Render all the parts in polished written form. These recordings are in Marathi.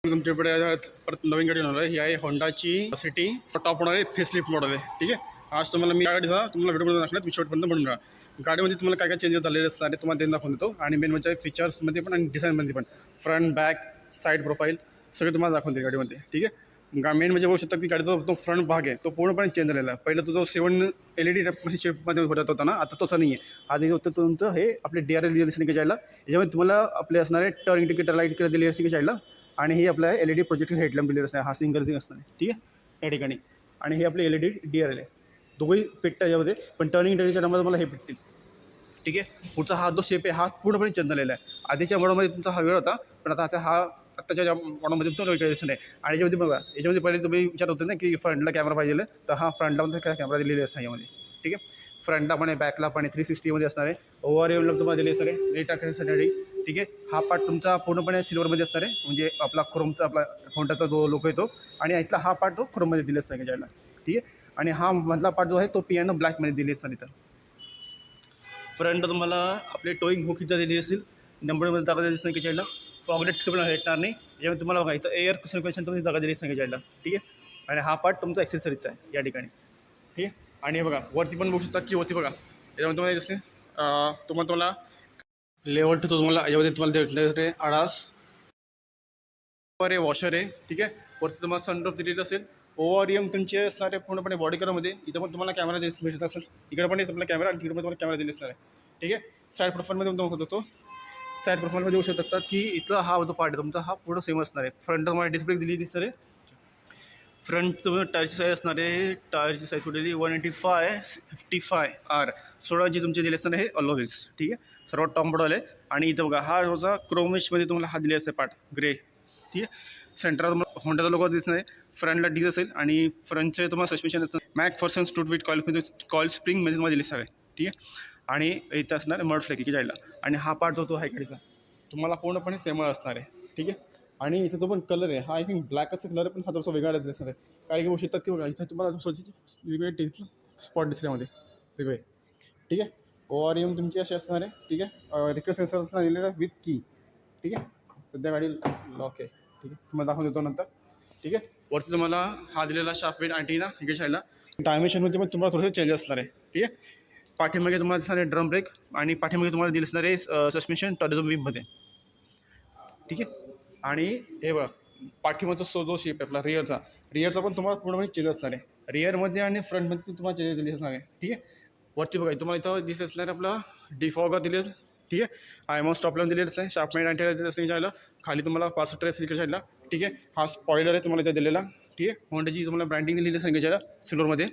तुमच्याकडे परत नवीन गाडी होणार आहे. ही आहे होंडाची सिटी टॉप होणार आहे, फेसलिफ्ट मॉडेल आहे. ठीक आहे. आज तुम्हाला मी गाडीचा तुम्हाला व्हिडिओ दाखवणार, मी शेवटपर्यंत म्हणून राहा. गाडीमध्ये तुम्हाला काय काय चेंजेस झालेले असणार आहे तुम्हाला ते दाखवून देतो. आणि मेन म्हणजे फीचर्समध्ये पण आणि डिझाईनमध्ये पण फ्रंट बॅक साईड प्रोफाईल सगळे तुम्हाला दाखवून देईल गाडीमध्ये. ठीक आहे. मेन म्हणजे बघू शकता की गाडीचा तो फ्रंट भाग आहे तो पूर्णपणे चेंज झालेला आहे. पहिलं तो जो 7 LED शेपमध्ये भरत होता ना, आता तसं नाही आहे. आधी होतं तुमचं हे आपले DRL दिलेली असणे जायला. याच्यामध्ये तुम्हाला आपले असणारे टर्न इंडिकेटर लाईट केलं दिली असणे जायला. आणि ही आपल्या LED प्रोजेक्टर हेडलॅम्प दिलेलं असणार, हा सिंगल थिंग असणार आहे. ठीक आहे या ठिकाणी. आणि हे आपले LED DRL आहे, दोघंही पेटतं याच्यामध्ये. पण टर्निंग इंडिकेटरच्या नंबर मला हे पेटतील. ठीक आहे. पुढचा हा जो शेप आहे हा पूर्णपणे चेंज झालेला आहे. आधीच्या मॉडलमध्ये तुमचा हा वेळ होता, पण आता हा आत्ताच्या मॉडलमध्ये तो दिसन आहे. आणि याच्यामध्ये बघा, याच्यामध्ये पहिले तुम्ही विचार होते ना की फ्रंटला कॅमेरा पाहिजे, तर हा फ्रंटला कॅमेरा दिलेली असणार यामध्ये. ठीक आहे. फ्रंटला पण आहे, बॅकला पण आहे, 360मध्ये असणार आहे. ओव्हर तुम्हाला दिली असणार आहे रेट टाकण्यासाठी. ठीक आहे. हा पार्ट तुमचा पूर्णपणे सिल्वरमध्ये असणार आहे, म्हणजे आपला क्रोमचा आपला होंडाचा जो लोगो येतो. आणि इथला हा पार्ट तो क्रोममध्ये दिला असणार आहे. ठीक आहे. आणि हा मधला पार्ट जो आहे तो पियानो ब्लॅकमध्ये दिली असणार इथं. फ्रंट तुम्हाला आपले टोईंग हुक इथं दिली असेल, नंबरमध्ये जागा दिली असणार की साईडला. फॉगलेट पण भेटणार नाही. यामध्ये तुम्हाला बघा इथं एअर सर्क्युलेशन तुम्ही जागा दिली असणार की साईडला. ठीक आहे. आणि हा पार्ट तुमचा एक्सेसरीजचा आहे या ठिकाणी. ठीक आहे. आणि बघा वरती पण बघू शकता की वरती बघा याच्यामध्ये तुम्हाला दिसते तुम्हाला लेवल टू तुम्हाला याच्यामध्ये तुम्हाला भेटण्यासाठी आडास वॉशर आहे. ठीक आहे. वरती तुम्हाला सनरूफ दिलेली असेल. ओव्हर तुमचे असणारे पूर्णपणे बॉडी कलरमध्ये. इथं पण तुम्हाला कॅमेरा भेटत असेल. इकडे पण तुम्हाला कॅमेरा आणि तिकडे पण तुम्हाला कॅमेरा दिले असणार आहे. ठीक आहे. साईड प्रोफाईलमध्ये तुम्हाला होतो साईड प्रोफाईलमध्ये येऊ शकतात की इथला हा जो पार्ट आहे तुमचा हा पूर्ण सेम असणार आहे. फ्रंट तुम्हाला डिस्प्ले दिली दिसणार आहे. फ्रंट तुम्हाला टायरची साईज असणार आहे, टायरची साईज कुठली 185/55R 16 तुमचे दिले असणार आहे अलॉ व्हील्स. ठीक आहे. सर्वात टॉप मॉडेल आहे. आणि इथं बघा हा होता क्रोमिशमध्ये तुम्हाला हा दिले असते पार्ट ग्रे. ठीक आहे. सेंटरला तुम्हाला होंडाचा लोगो दिसणार आहे. फ्रंटला डीज असेल आणि फ्रंटचे तुम्हाला सस्पेन्शन असतं मॅक फॉर्सन स्टूटविट कॉईल स्प्रिंगमध्ये तुम्हाला दिले सगळे. ठीक आहे. आणि इथं असणार आहे मड फ्लेकी जायला. आणि हा पार्ट जो तो आहे गाडीचा तुम्हाला पूर्णपणे सेम असणार आहे. ठीक आहे. आणि इथं जो पण कलर आहे हा आय थिंक ब्लॅकचा कलर आहे, पण हा थोडासा वेगळा दिसणार आहे. काही घेऊ शकतात की बघा इथं तुम्हाला वेगवेगळे स्पॉट दिसण्यामध्ये वेगळे. ठीक आहे. ओव्हर तुमची अशी असणार आहे. ठीक आहे. रिक्वेस्ट सेन्सर असणार दिलेलं आहे विथ की. ठीक आहे. सध्या गाडी लॉक आहे. ठीक आहे. तुम्हाला दाखवून देतो नंतर. ठीक आहे. वरती तुम्हाला हा दिलेला शार्प वेट अँटीना इकडे साईडला. डायमेन्शनमध्ये पण तुम्हाला थोडंसं चेंज असणार आहे. ठीक आहे. पाठीमागे तुम्हाला दिसणार आहे ड्रम ब्रेक आणि पाठीमागे तुम्हाला दिले असणार आहे सस्पेन्शन टॉरिझम बीममध्ये. ठीक आहे. आणि हे बघा पाठीमागचा जो शेप आहे आपला रिअरचा पण तुम्हाला पूर्णपणे चेंज असणार आहे. रिअरमध्ये आणि फ्रंटमध्ये तुम्हाला चेंज दिली असणार आहे. ठीक आहे. वरती बघा तुम्हाला इथं दिसत असणार आहे आपला डिफॉगर दिले. ठीक आहे. आयमॉन स्टॉपला दिलेलंच आहे. शार्पमेंट अँटीना दिलं असं जायला. खाली तुम्हाला 65 स्लिकर साईडला. ठीक आहे. हा स्पॉइलर आहे तुम्हाला इथं दिलेला. ठीक आहे. होंडाची तुम्हाला ब्रँडिंग दिलेली आहे जायला सिल्वरमध्ये.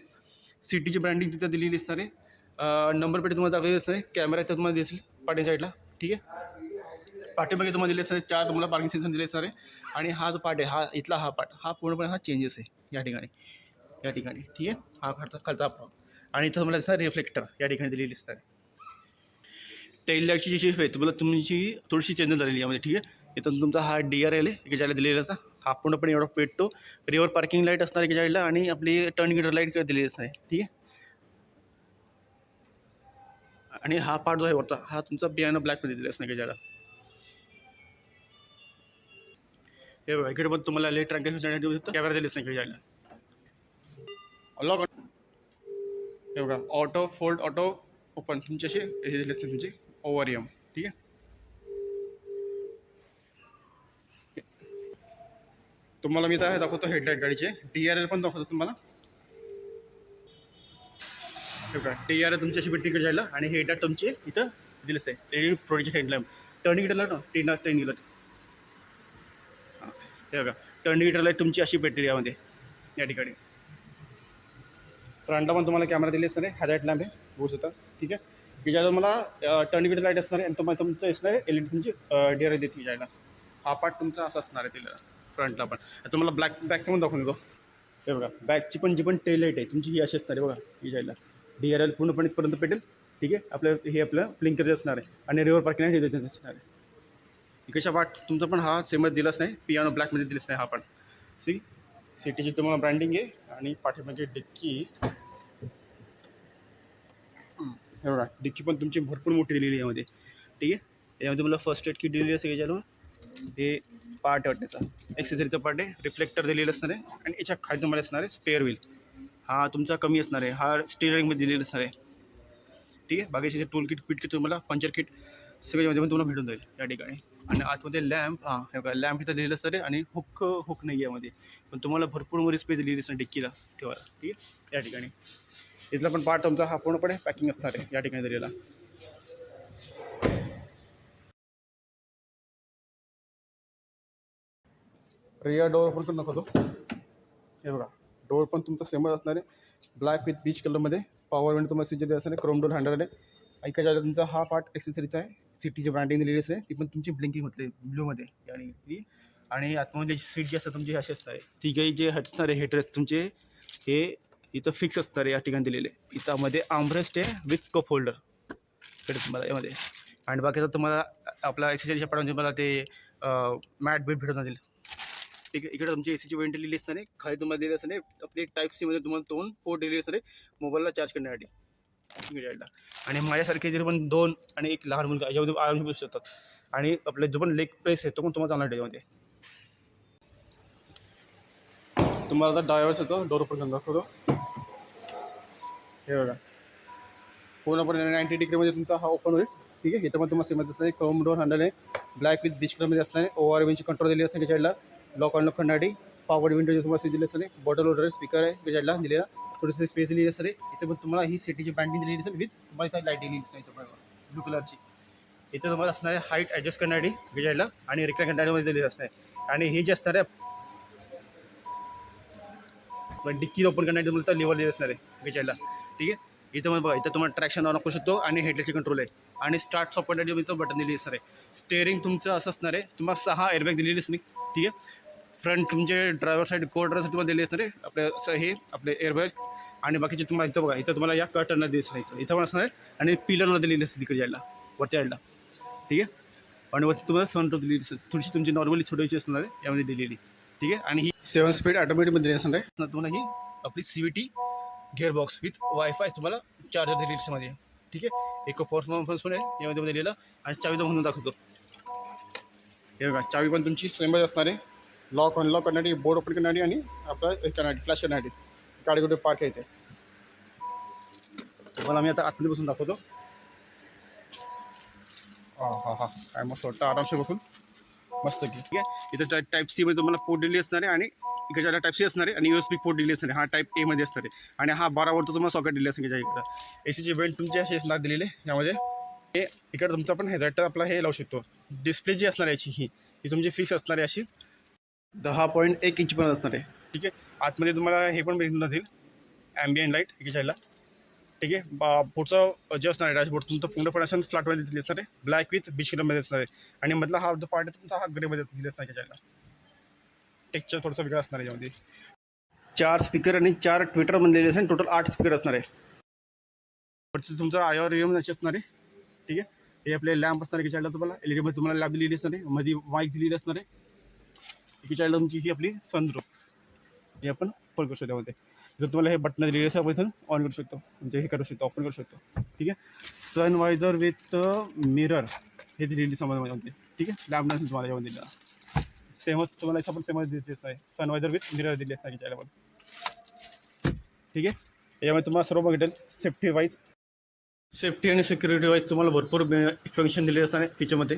सिटीची ब्रँडिंग तिथं दिलेली असणार आहे. नंबर प्लेट तुम्हाला दाखवली असणार आहे. कॅमेरा इथं तुम्हाला दिसेल पाठी साईडला. ठीक आहे. पाठीमागे तुम्हाला दिले असणार 4 तुम्हाला पार्किंग सेन्सर दिले असणार आहे. आणि हा जो पार्ट आहे हा इथला हा पार्ट हा पूर्णपणे हा चेंजेस आहे या ठिकाणी. ठीक आहे. हा खालचा भाग. आणि इथं तुम्हाला दिसणार रिफ्लेक्टर या ठिकाणी दिलेली असणार आहे. टेल लाईटची जी शेप आहे तुम्हाला तुमची थोडीशी चेंज झालेली यामध्ये. ठीक आहे. इथं तुमचा हा DRL आहे एक जायला दिलेला असता. हा पूर्णपणे एवढा पेटतो. रिव्हर पार्किंग लाईट असणार एक जायला आणि आपली टर्न गिटर लाईट दिलेली असणार आहे. ठीक आहे. आणि हा पार्ट जो आहे वरचा हा तुमचा पियानो ब्लॅकमध्ये दिला असणार एक जायला. हे बघा इकडे पण तुम्हाला लेट ट्रँकेशन कॅमेरा दिलेच नाही जायला. लॉक. हे बघा ऑटो फोल्ड ऑटो ओपन तुमचे असे हे दिले असते तुमचे ओव्हर. ठीक आहे. तुम्हाला मी तर दाखवतो हेडलाईट गाडीचे. DRL पण दाखवतो तुम्हाला. हे बघा DRL तुमची अशी भेटली जायला. आणि हेडलाईट तुमचे इथं दिलेच आहे LED प्रोजेक्ट हेडलॅम्प. टर्निंग गिटर लाईट ना टर्निंग लाईट. हां हे बघा टर्निंग गिटर लाईट तुमची अशी भेटली यामध्ये या ठिकाणी. फ्रंटला पण तुम्हाला कॅमेरा दिले असणार आहे. हॅझार्ड लॅम्प आहे बघू शकता. ठीक आहे. की ज्याला तुम्हाला टर्निंग गिटर लाईट असणार आहे आणि तुम्हाला तुमचं असणार आहे LED तुमची DRL द्यायची जायला. हा पार्ट तुमचा असा असणार आहे तिला फ्रंटला पण. तुम्हाला बॅकचं पण दाखवून देतो. हे बघा बॅकची पण जी पण टेल लाईट आहे तुमची ही अशी असणार आहे बघा ही जायला. DRL पूर्णपणे पर्यंत पेटेल. ठीक आहे. आपलं ब्लिंकर असणार आहे आणि रिव्हर पार्किंग हे देत असणार आहे. इकडच्या पार्ट तुमचा पण हा सेमच दिलाच नाही. पियानो ब्लॅकमध्ये दिलाच नाही हा पण. सिटीची तुम्हाला ब्रँडिंग आहे. आणि पाठीमागे डिक्की हे बघा डिक्की पण तुमची भरपूर मोठी दिलेली आहे यामध्ये. ठीक आहे. यामध्ये तुम्हाला फर्स्ट एड किट दिलेली असेल याच्यावर. हे पार्ट आहे वाटण्याचा एक्सेसरीचा पार्ट आहे. रिफ्लेक्टर दिलेलं असणार आहे आणि याच्या खाली तुम्हाला असणार आहे स्पेअर व्हील. हा तुमचा कमी असणार आहे, हा स्टिअरिंगमध्ये दिलेला असणार आहे. ठीक आहे. बाकीचे टूल किट क्विट किट तुम्हाला पंचर किट सगळ्यामध्ये पण तुम्हाला भेटून जाईल या ठिकाणी. आणि आतमध्ये लॅम्प, हे बघा लॅम्प इथं दिलेलं असतं आणि हुक नाही आहे यामध्ये, पण तुम्हाला भरपूर मध्ये स्पेस दिलेली असणार डिक्कीला ठेवायला. ठीक आहे. या ठिकाणी इथला पण पार्ट तुमचा हा पूर्णपणे पॅकिंग असणार आहे या ठिकाणी दिलेला. रिअर डोअर पण नको तो, हे बघा डोअर पण तुमचा सेमच असणार आहे, ब्लॅक विथ बीच कलरमध्ये. पॉवर विंडो तुम्हाला सीजर असणार आहे, क्रोम डोर हँडल आहे. ऐका जायला तुमचा हा पार्ट एक्सेसरीचा आहे, सिटीची ब्रँडिंग दिलेली असते, ती पण तुमची ब्लिंकिंग होते ब्लूमध्ये आणि आतमध्ये सीट जी असतात तुमची अशी असणार आहे. ती काही जे हटणार आहे हेडरेस्ट तुमचे हे इथं फिक्स असणार आहे या ठिकाणी दिलेले. इथं मध्ये आर्मरेस्ट आहे विथ कप होल्डर तुम्हाला यामध्ये. आणि बाकीचं तुम्हाला आपला एक्सेसरीच्या पार्टमध्ये तुम्हाला ते मॅट बीट भेटून जातील. ठीक आहे. इकडे तुमची एसीची वेंट दिलेली असताना खाली तुम्हाला दिलेली असताना आपली टाईप सीमध्ये तुम्हाला 2 पोर्ट दिलेली असते मोबाईलला चार्ज करण्यासाठी घ्यायला. आणि माझ्यासारखे जरी पण 2 आणि एक लहान मुलगा यामध्ये आराम बसू शकतात. आणि आपले जो पण लेग प्रेस आहे तो पण तुम्हाला चांगला यामध्ये. तुम्हाला आता ड्रायव्हर्स येतो, डोर ओपन करून दाखवतो. हे बघा पूर्णपणे 90 डिग्रीमध्ये तुमचा हा ओपन होईल. ठीक आहे. इथं पण तुम्हाला सेमच असणार आहे, क्रोम डोर हँडल आहे, ब्लॅक विथ बीच कलरमध्ये असणार आहे. ORVची कंट्रोल दिलेली असते साईडला, लॉक अनलॉक करण्यासाठी. पॉवर विंडो जे तुम्हाला दिलेली असते, बॉटल होल्डर स्पीकर आहे साईडला दिलेला, थोडीशी स्पेस दिलेली असते. इथे पण तुम्हाला ही सिटीची ब्रँडिंग दिलेली असेल विथ तुम्हाला काही लाईट दिलेली असते ब्लू कलरची. इथे तुम्हाला असणार आहे हाईट ॲडजस्ट करण्यासाठी साईडला आणि रिक्लाइन करण्यामध्ये दिलेली असणार आहे. आणि हे जे असणार आहे डिक्की ओपन करण्यासाठी तुम्हाला लेवल दिलेली असणार आहे साईडला. ठीक आहे. इथं मग बघा इथं तुम्हाला ट्रॅक्शन ऑन करू शकतो आणि हेडलाईटची कंट्रोल आहे. आणि स्टार्ट स्टॉप करण्यासाठी इथं बटन दिलेली असणार आहे. स्टेअरिंग तुमचं असं असणार आहे, तुम्हाला 6 एअरबॅग दिलेली असणार. ठीक आहे. फ्रंट तुमचे ड्रायव्हर साईड को ड्रायव्हरसाठी तुम्हाला दिले असणार आहे आपल्या हे आपले एअरबॅग. आणि बाकीचे तुम्हाला इथं बघा इथं तुम्हाला या कर्टनला दिलेलं आहे, इथं पण असणार आहे. आणि पिलरला दिलेली असते तिकडे जायला वरती यायला. ठीक आहे. आणि वरती तुम्हाला सनरूफ दिलेली असते, थोडीशी तुमची नॉर्मली छोटीशी असणार आहे यामध्ये दिलेली. ठीक आहे. आणि ही 7 स्पीड ऑटोमॅटिकमध्ये दिलेली असणार आहे. तुम्हाला ही आपली CVT गिअरबॉक्स विथ वायफाय तुम्हाला चार्जर दिलेली असते. ठीक आहे. एक परफॉर्मन्स पण आहे यामध्ये दिलेला. आणि चावी तर म्हणून दाखवतो. हे बघा चावी पण तुमची सेमच असणार आहे, लॉक अनलॉक करण्यासाठी, बोर्ड ओपन करण्यासाठी आणि आपला करण्यासाठी फ्लॅश करण्यासाठी. गाडी कुठे पार्क आहे इथे तुम्हाला मी आता आतमध्ये बसून दाखवतो. काय मस्त वाटतं आरामशी बसून मस्त की. ठीक आहे. इथं टाईप सी मध्ये तुम्हाला पोर्ट दिली असणार आहे आणि इकडच्या टाईप सी असणार आहे आणि USB पोर्ट दिली असणार आहे. हा टाईप ए मध्ये असणार आहे. आणि हा 12 वोल्टचा तुम्हाला सॉकेट दिली असणार इकडं. एसीची वेंट तुमची अशी असणार दिलेली यामध्ये. हे इकडं तुमचा पण हेडलाईट आपला हे लावू शकतो. डिस्प्ले जी असणार याची ही तुमची फिक्स असणार आहे अशीच 10.1 इंच पण असणार आहे. ठीक आहे. आतमध्ये तुम्हाला हे पण भेटून जातील ॲम्बियन लाईट इकडच्या. ठीक आहे. पुढचं जे असणार आहे डॅशबोर्ड तुमचं पूर्णपणे असं फ्लॅटमध्ये दिली असणार आहे, ब्लॅक विथ बीच कलरमध्ये असणार आहे. आणि मधला हा जो पार्ट आहे तुमचा हा ग्रेमध्ये दिली असणार आहे त्याच्याला. टेक्स्चर थोडंसं वेगळं असणार आहे यामध्ये. 4 स्पीकर आणि 4 ट्विटर बनलेले असेल, टोटल 8 स्पीकर असणार आहे. तुमचा IR रियम असणार आहे. ठीक आहे. हे आपले लॅम्प असणार आहे की तुम्हाला LED मध्ये तुम्हाला लॅम्प दिलेली असणार आहे, मध्ये माईक दिलेली असणार आहे. की चाईल्ड तुमची ही आपली सनरूफ हे आपण ओपन करू शकतो त्यामध्ये. जर तुम्हाला हे बटन दिलेली असेल आपण इथून ऑन करू शकतो, म्हणजे हे करू शकतो ओपन करू शकतो. ठीक आहे. सनवायझर विथ मिरर हे दिलेली समजमध्ये. ठीक आहे. लॅम्प नसेल तुम्हाला यामध्ये दिला सेमच तुम्हाला याचा पण सेमच दिलेलीच आहे, सनवायझर विथ मिरर दिली असणार त्याला पण. ठीक आहे. यामध्ये तुम्हाला सर्व भेटेल सेफ्टी आणि सिक्युरिटी वाईज तुम्हाला भरपूर फंक्शन दिले असताना फीचरमध्ये.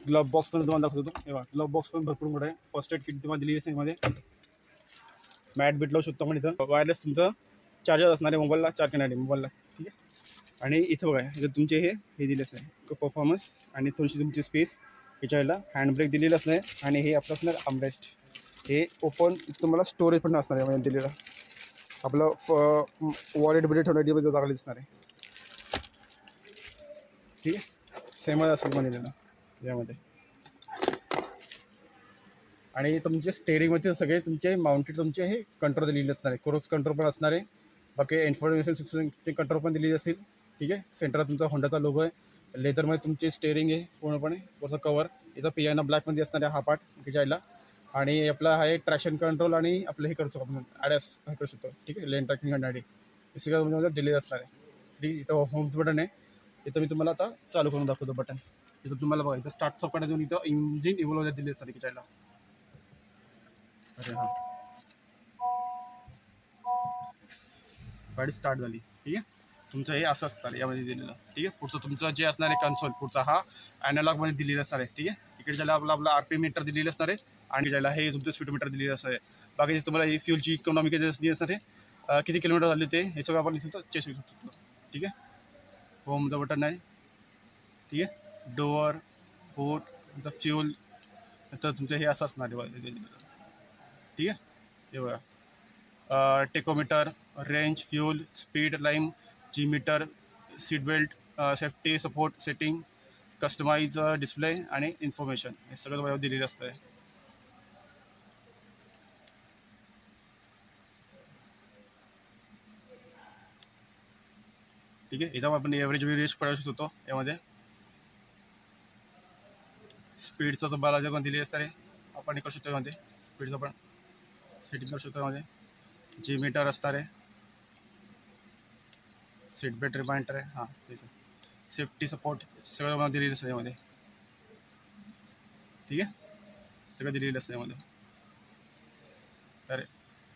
ग्लव बॉक्स पण तुम्हाला दाखवतो. तेव्हा ग्लव बॉक्स पण भरपूर मोठा आहे. फर्स्ट एड किट तुम्हाला दिली असेल मध्ये. मॅट बीट लावू शकतो आपण इथं. वायरलेस तुमचं चार्जर असणार आहे मोबाईलला चार्ज करण्यासाठी मोबाईलला. ठीक आहे. आणि इथं बघा इथं तुमचे हे दिलेच आहे परफॉर्मन्स आणि थोडीशी तुमची स्पेस याच्याला हँड ब्रेक दिलेलं असणार आहे. आणि हे आपलं असणार आर्मरेस्ट. हे ओपन तुम्हाला स्टोरेज पण असणार आहे यामध्ये दिलेलं. आपलं वॉलेट बिलेट ठेवण्यासाठी जागा दिसणार आहे. ठीक आहे. सेमच असेल पण दिलेलं यामध्ये. आणि तुमचे स्टेअरिंगमध्ये सगळे तुमचे माउंटेड तुमचे हे कंट्रोल दिलेले असणार आहे. क्रूज कंट्रोल पण असणार आहे. बाकी इन्फॉर्मेशन सिस्टमचे कंट्रोल पण दिलेली असेल. ठीक आहे. सेंटरला तुमचा होंडाचा लोगो आहे. लेदरमध्ये तुमचे स्टेअरिंग आहे पूर्णपणे वरचं कवर. इथं पियानो ब्लॅकमध्ये असणार आहे हा पार्ट जायला. आणि आपला हा एक ट्रॅक्शन कंट्रोल आणि आपलं हे करू शकतो आपण ॲडॅस हे करू शकतो. ठीक आहे. लेन ट्रॅकिंग करण्यासाठी हे सगळं तुमच्यामध्ये दिलेलं असणार आहे. ठीक आहे. इथं होम्स बटन आहे इथं मी तुम्हाला आता चालू करून दाखवतो बटन. इथं तुम्हाला बघा इथं स्टार्ट स्टॉप देऊन इथं इंजिन इव्हॉल्व दिले तारखेच्या. अरे हां, गाडी स्टार्ट झाली. ठीक आहे, तुमचं हे असं असणार यामध्ये दिलेलं. ठीक आहे, पुढचं तुमचं जे असणार आहे कन्सोल पुढचा हा ॲनालॉगमध्ये दिलेला असणार आहे. ठीक आहे, इकडे ज्याला आपला RPM मीटर दिलेलं असणार आहे आणि ज्याला हे तुमचं स्पीड मीटर दिलेलं असणार आहे. बाकी तुम्हाला ही फ्युलची इकॉनॉमी किती असणार आहे, किती किलोमीटर झाले ते हे सगळं आपण लिहितो चेक करू शकतो. ठीक आहे, होमचं बटन आहे. ठीक आहे, डोअर, बोट, नंतर फ्यूल, नंतर तुमचं हे असं असणार आहे. ठीक आहे, हे बघा tachometer, range, fuel, speed, time, G meter, seat belt, safety support setting, customise display आणि इन्फॉर्मेशन हे सगळं तुम्हाला दिलेलं असतं आहे. ठीक आहे, इथं आपण एव्हरेज व्हेरिएज पडू शकतो यामध्ये. स्पीडचं तुम्हाला जे पण दिलेलं असतं आहे आपण हे करू शकतो यामध्ये. स्पीडचं पण सेटिंग करू शकतो यामध्ये. जी मीटर असणार आहे, सीट बेल्ट रिमाइंडर आहे, हां तेच आहे. सेफ्टी सपोर्ट सगळं मला दिलेलं असतं यामध्ये. ठीक आहे, सगळं दिलेलं असतं यामध्ये. तर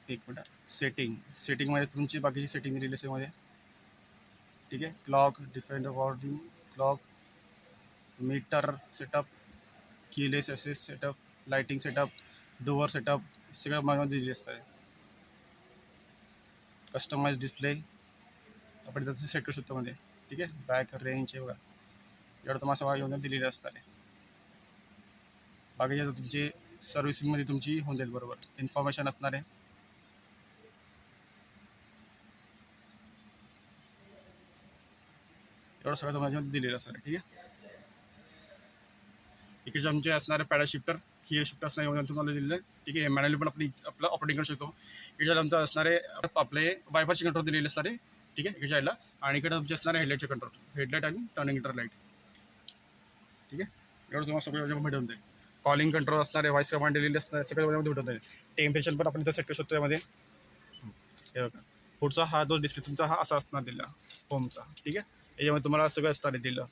एक मिनट, सेटिंगमध्ये तुमची बाकीची सेटिंग दिलेली असते यामध्ये. ठीक आहे, clock, defender warding clock, meter setup, keyless access setup, lighting setup, door setup सगळं मला दिलेली असतं. कस्टमाइज डिस्प्ले आपण त्याचं सेट करू शकतो मध्ये. ठीक आहे, बॅक रेंज हे बघा एवढं तुम्हाला सगळं येऊन दिलेलं असतं आहे. बाकीचे तुमची सर्व्हिसिंगमध्ये तुमची होऊन जाईल बरोबर इन्फॉर्मेशन असणार आहे. एवढं सगळं तुम्हाला दिलेलं असणार आहे. ठीक आहे, इकडे आमचे असणारे पॅडा शिफ्टर, ही शिफ्ट असणार आहे तुम्हाला दिलेलं आहे. ठीक आहे, मॅन्युअली पण आपलं ऑपरेटिंग करू शकतो. इकडे आमचं असणारे आपले वायफायचे कंट्रोल दिलेले असणार आहे. ठीक आहे, इकडे जायला आणि इकडे तुमचे असणार आहे हेडलाईटचे कंट्रोल, हेडलाईट आणि टर्निंग इंटर लाईट. ठीक आहे, एवढं तुम्हाला सगळं भेटून जाईल. कॉलिंग कंट्रोल असणार आहे, व्हॉइस कमांड दिलेली असणार सगळं यामध्ये भेटून जाईल. टेम्परेचर पण आपण इथं सेट करू शकतो यामध्ये. हे बघा पुढचा हा जो डिस्प्ले तुमचा हा असा असणार दिला होमचा. ठीक आहे, याच्यामध्ये तुम्हाला सगळं असणार आहे दिलं.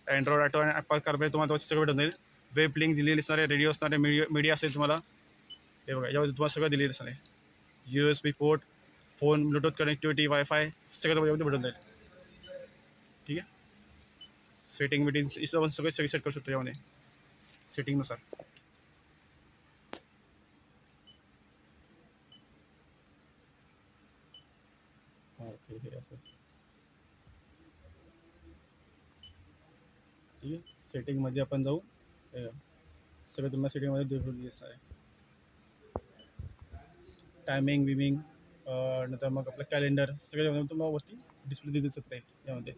अँड्रॉइड ऑटो आणि ॲपल कारप्ले तुम्हाला सगळं भेटून जाईल. वेब लिंक दिलेली असणार आहे, रेडिओ असणार आहे, मीडिया असेल तुम्हाला. हे बघा यामध्ये तुम्हाला सगळं दिलेलं असणार आहे. USB port, phone, Bluetooth connectivity, wifi सगळं यामध्ये भेटून जाईल. ठीक आहे, सेटिंग मिटिंग इथं आपण सगळे सेट करू शकतो यामध्ये सेटिंगनुसार. ओके, हे असं. ठीक आहे, सेटिंगमध्ये आपण जाऊ. सगळं तुम्हाला सेटिंगमध्ये दिलेली असणार आहे. टायमिंग विमिंग नंतर मग आपलं कॅलेंडर सगळं तुम्हाला वरती डिस्प्ले दिसत राहील यामध्ये.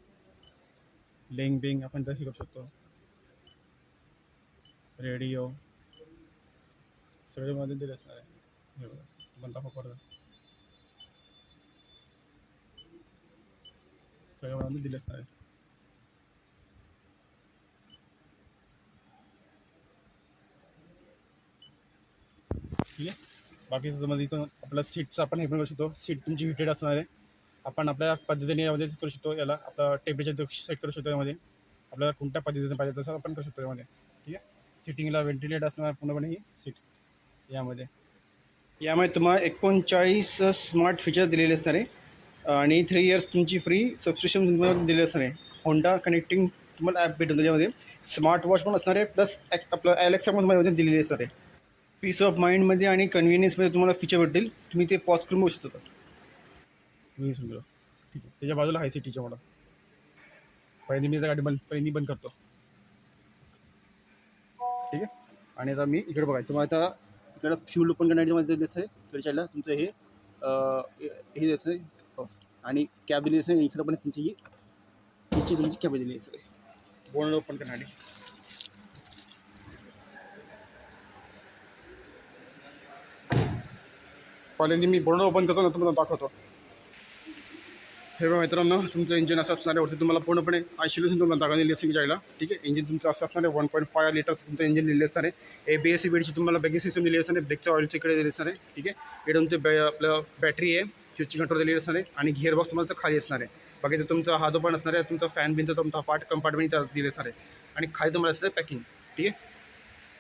लिंक बिंग आपण तर हे करू शकतो. रेडिओ सगळे मध्ये दिले असणार आहे. हे बघा तुम्हाला दाखव परत सगळ्यामध्ये दिले असणार आहे. ठीक आहे, बाकीचं तुम्हाला इथं आपल्या सीटचं आपण हे पण करू शकतो. सीट तुमची हिटेड असणार आहे. आपण आपल्या पद्धतीने यामध्ये करू शकतो. याला आपला टेम्परेचर सेट करू शकतो यामध्ये. आपल्याला कोणत्या पद्धतीने पाहिजे तसं आपण करू शकतो यामध्ये. ठीक आहे, सिटिंगला व्हेंटिलेट असणार पूर्णपणे ही सीट यामध्ये. तुम्हाला 39 स्मार्ट फीचर दिलेले असणार आहे आणि 3 इयर्स तुमची फ्री सबस्क्रिप्शन तुम्हाला दिलेलं असणार आहे. होंडा कनेक्टिंग तुम्हाला ॲप भेटून त्याच्यामध्ये. स्मार्ट वॉच पण असणार आहे, प्लस आपलं ॲलेक्सा पण तुम्हाला दिलेली असणार आहे. पीस ऑफ माइंडमध्ये आणि कन्व्हिनियन्समध्ये तुम्हाला फीचर भेटतील. तुम्ही ते पॉज करून बघू शकता. मी समजलो. ठीक आहे, त्याच्या बाजूला हाय सिटीच्या मला पहिली मी गाडी बंद करतो. ठीक आहे, आणि आता मी इकडे बघा तुम्हाला आता इकडं फ्यूल ओपन करण्यामध्ये दिसत आहे. इकडे चालला तुमचं हे दिसत आहे आणि कॅब दिली असेल. इकडं पण तुमची तुमची कॅब दिली असेल. बोर्ड ओपन करण्यासाठी पहिल्यांदा मी बोर्ड ओपन करतो ना तुम्हाला दाखवतो. हे बघा मित्रांनो, तुमचं इंजिन असं असणार आहे. वरती तुम्हाला पूर्णपणे आयसोलेशन तुम्हाला दाखवलेली असेल जायला. ठीक आहे, इंजिन तुमचं असं असणार आहे. 1.5 लिटर तुमचं इंजिन दिलेलं असणार आहे. ABS CBDची तुम्हाला ब्रेकिंग सिस्टम दिली असणार आहे. ब्रेकच्या ऑइलच्या इकडे दिली असणार आहे. ठीक आहे, इकडे तुमचे आपलं बॅटरी आहे, स्विच कंट्रोल दिलेली असणार आहे आणि गिअर बॉक्स तुम्हाला तर खाली असणार आहे. बाकी ते तुमचा हा जो पण असणार आहे तुमचा फॅन बिनचा तुमचा पार्ट कंपार्टमेंट दिले असणार आहे आणि खाली तुम्हाला असणार पॅकिंग. ठीक आहे.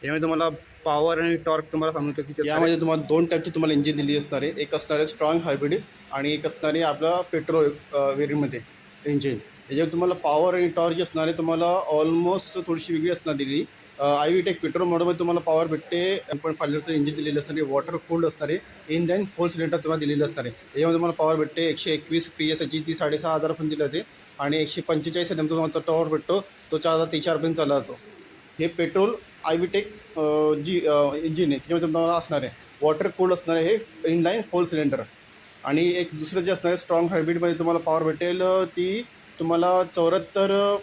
यामध्ये तुम्हाला पॉवर आणि टॉर्क तुम्हाला सांगतो की यामध्ये तुम्हाला 2 टाईपचे तुम्हाला इंजिन दिली असणार आहे. एक असणार आहे स्ट्रॉंग हायब्रिड आणि एक असणार आहे आपला पेट्रोल वेरियंटमध्ये इंजिन. याच्यावर तुम्हाला पॉवर आणि टॉर्क जी असणार आहे तुम्हाला ऑलमोस्ट थोडीशी वेगळी असणार दिली. आयव्हीटेक पेट्रोल मॉडलमध्ये तुम्हाला पॉवर भेटते 1.5 लिटरचं इंजिन दिलेलं असणार आहे. वॉटर कूल्ड असणार आहे. इन दॅन 4 सिलेंडर तुम्हाला दिलेलं असणार आहे. याच्यामध्ये तुम्हाला पॉवर भेटते 121 PSI ती 6,500 पण दिली जाते आणि 145 नंतर तुम्हाला टॉवर भेटतो तो 4,000 पर्यंत चालला जातो. हे पेट्रोल आयव्हीटेक जी इंजिन आहे त्याच्यामध्ये तुम्हाला असणार आहे. वॉटर कूल्ड असणार आहे हे इनलाईन 4 सिलेंडर. आणि एक दुसरं जे असणार आहे स्ट्रॉंग हायब्रिडमध्ये तुम्हाला पॉवर भेटेल ती तुम्हाला 74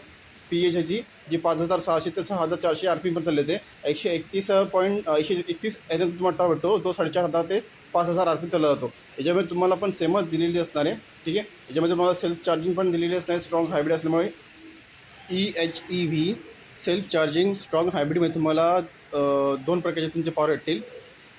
PSIची जी 5,600 ते 6,400 RPM पर्यंत चालले ते 131 NM तुम्हाला टॉवर भेटतो तो 4,500 ते 5,000 RPM चालला जातो. याच्यामध्ये तुम्हाला पण सेमच दिलेली असणार आहे. ठीक आहे. याच्यामध्ये तुम्हाला सेल्फ चार्जिंग पण दिलेली असणार आहे स्ट्रॉंग हायब्रिड असल्यामुळे. EHEV सेल्फ चार्जिंग स्ट्रॉंग हायब्रिडमध्ये तुम्हाला 2 प्रकारचे तुमचे पॉवर भेटतील.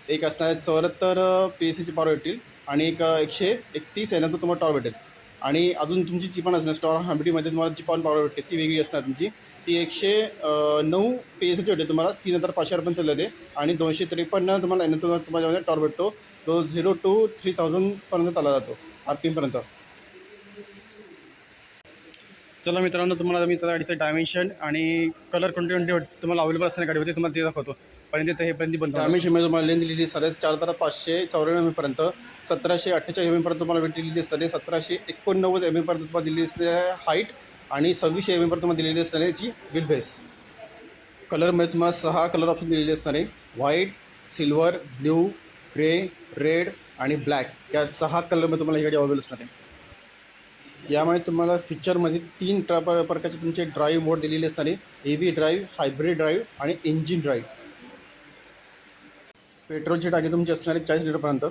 एक असणार आहे 74 PSIची पॉवर भेटतील आणि एक 131 NM तुम्हाला टॉवर भेटेल. आणि अजून तुमची जी पण असणार स्ट्रॉंग हायब्रिडमध्ये तुम्हाला जी पण पॉवर भेटते ती वेगळी असणार तुमची. ती 109 PSIची भेटेल तुम्हाला 3,500 पर्यंत चालले आणि 253 तुम्हाला NM तुम्हाला टॉवर भेटतो तो 0 to 3,000 पर्यंत चालला जातो RPM पर्यंत. चला मित्रांनो, तुम्हाला मी त्या गाडीचं डायमेन्शन आणि कलर कोणते तुम्हाला अवेलेबल असणाऱ्या गाडीवरती तुम्हाला ते दाखवतो. पर्यंत ते हे पर्यंत बनतो. डायमेन्शनमध्ये तुम्हाला लेंथ दिलेली असते 4,594 mm पर्यंत, 1,748 mm पर्यंत तुम्हाला दिलेली असते, 1,789 mm पर्यंत तुम्हाला दिलेली असते हाईट आणि 2,600 mm पर्यंत तुम्हाला दिलेली असणार याची व्हील बेस. कलरमध्ये तुम्हाला 6 कलर ऑप्शन दिलेले असणार आहे. White, silver, blue, grey, red आणि ब्लॅक या 6 कलरमध्ये तुम्हाला ही गाडी अवेलेबल असणार आहे. यामुळे तुम्हाला फीचरमध्ये 3 प्रकारचे तुमचे ड्राईव्ह मोड दिलेले असणार आहे. EV ड्राईव्ह, हायब्रिड ड्राईव्ह आणि इंजिन ड्राईव्ह. पेट्रोलची टाकी तुमची असणार आहे 40 लिटरपर्यंत.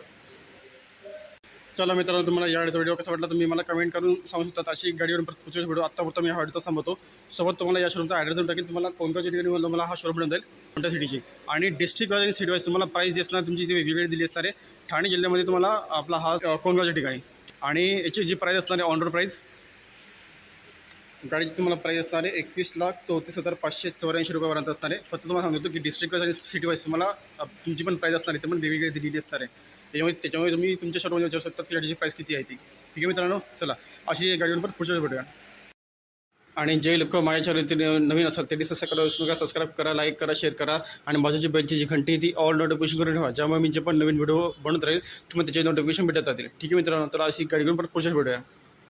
चला मित्रांनो, तुम्हाला या गाडीचा व्हिडिओ कसा वाटला तुम्ही मला कमेंट करून सांगू शकता. अशी गाडीवर पुढचा व्हिडिओ आत्तापुरता मी हा व्हिडिओ थांबवतो. सोबत तुम्हाला या शोरूमचा ॲड्रेस देऊन टाकेल. तुम्हाला कोणत्या ठिकाणी मला हा शोरूम मिळून जाईल कोणत्या सिटीची आणि डिस्ट्रिक्ट वाईज आणि सिटी वाईज तुम्हाला प्राईस जी असणार तुमची ती वेगवेगळी दिली असणार आहे. ठाणे जिल्ह्यामध्ये तुम्हाला आपला हा कोणगावच्या ठिकाणी आणि याची जी प्राईस असणार आहे ऑन रोड प्राईस गाडीची तुम्हाला प्राईस असणार आहे 21,34,584 रुपयापर्यंत असणार आहे. फक्त तुम्हाला सांगतो की डिस्ट्रिक्ट वाईज आणि सिटी वाईज तुम्हाला तुमची पण प्राईस असणार आहे ते पण वेगवेगळी दिलेली असणार आहे. त्याच्यामुळे तुम्ही तुमच्या शोरूममध्ये विचारू शकता की गाडीची प्राईस किती आहे ती. ठीक आहे मित्रांनो, चला अशी गाडीवर पण पुढच्या भेटूया. आणि जे लोक माझ्या चॅनल नवीन असाल त्यांनी सबस्क्राईब करा, लाईक करा, शेअर करा आणि बाजूची बेलची जी घंटी ती ऑल नोटिफिकेशन करून ठेवा. ज्यामुळे मी जे पण नवीन व्हिडिओ बनत राहील तुम्हाला त्याचे नोटिफिकेशन भेटत राहतील. ठीक आहे मित्रांनो, तर अशी गाडी घेऊन पण पुढच्या भेटूया.